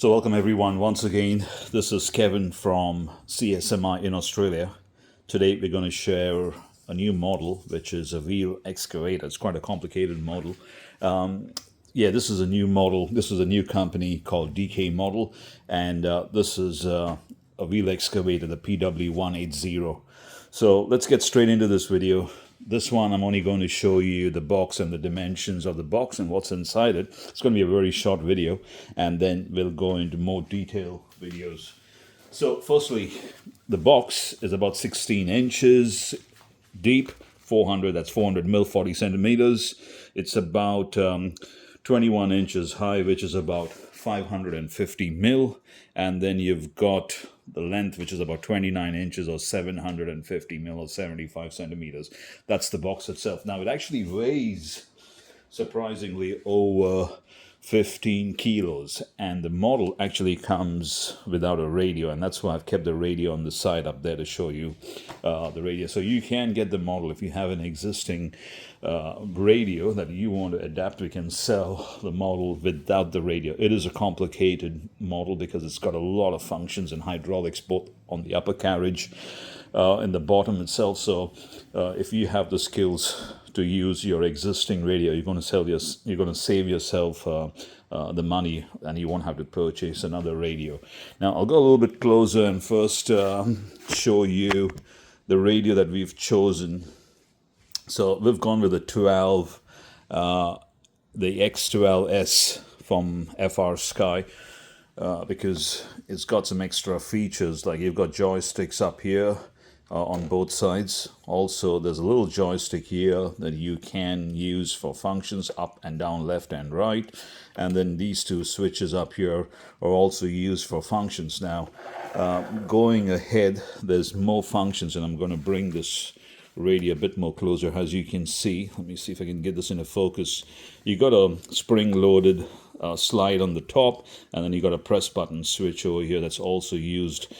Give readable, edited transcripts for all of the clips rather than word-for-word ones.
So welcome everyone once again. This is Kevin from CSMI in Australia. Today we're going to share a new model, which is a wheel excavator. It's quite a complicated model. This is a new model. This is a new company called DK Model, and this is a wheel excavator, the PW180. So let's get straight into this video. This one, I'm only going to show you the box and the dimensions of the box and what's inside it. It's going to be a very short video, and then we'll go into more detailed videos. So firstly, the box is about 16 inches deep, 400 mil, 40 centimeters. It's about 21 inches high, which is about 550 mil. And then you've got the length, which is about 29 inches or 750 mil or 75 centimeters. That's the box itself. Now, it actually weighs, surprisingly, over 15 kilos. And the model actually comes without a radio. And that's why I've kept the radio on the side up there to show you the radio. So you can get the model if you have an existing radio that you want to adapt. We can sell the model without the radio. It is a complicated model because it's got a lot of functions and hydraulics both on the upper carriage and the bottom itself. So if you have the skills to use your existing radio, you're going to save yourself the money, and you won't have to purchase another radio. Now I'll go a little bit closer and first show you the radio that we've chosen. So we've gone with the 12, the X12S from FR Sky, because it's got some extra features, like you've got joysticks up here on both sides. Also, there's a little joystick here that you can use for functions up and down, left and right. And then these two switches up here are also used for functions. Now, going ahead, there's more functions, and I'm going to bring this radio a bit more closer. As you can see, let me see if I can get this into focus. You got a spring-loaded slide on the top, and then you got a press button switch over here that's also used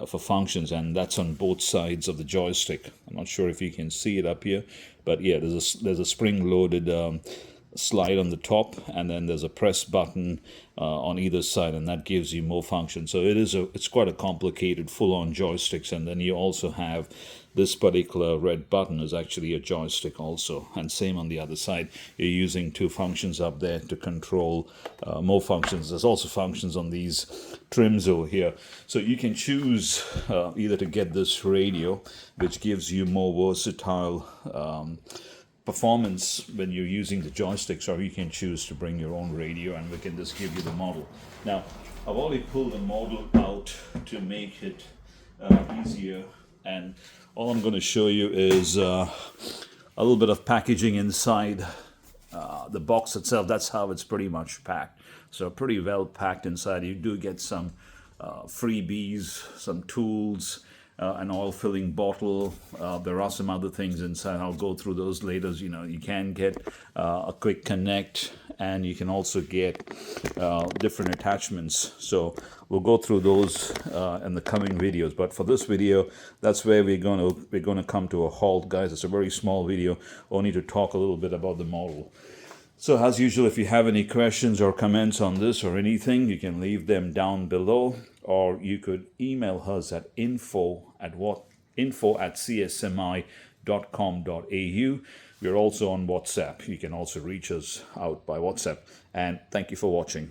for functions, and that's on both sides of the joystick. I'm not sure if you can see it up here, but yeah, there's a spring-loaded slide on the top, and then there's a press button on either side, and that gives you more function. So it's quite a complicated full-on joysticks. And then you also have this particular red button is actually a joystick also, and same on the other side. You're using two functions up there to control more functions. There's also functions on these trims over here. So you can choose either to get this radio, which gives you more versatile performance when you're using the joysticks, or you can choose to bring your own radio, and we can just give you the model. Now, I've already pulled the model out to make it easier, and all I'm going to show you is a little bit of packaging inside the box itself. That's how it's pretty much packed. So pretty well packed inside. You do get some freebies, some tools, an oil filling bottle. There are some other things inside. I'll go through those later. You can get a quick connect, and you can also get different attachments. So we'll go through those in the coming videos. But for this video, that's where we're going to come to a halt, guys. It's a very small video, only to talk a little bit about the model. So as usual, if you have any questions or comments on this or anything, you can leave them down below, or you could email us at info@csmi.com.au. We're also on WhatsApp. You can also reach us out by WhatsApp. And thank you for watching.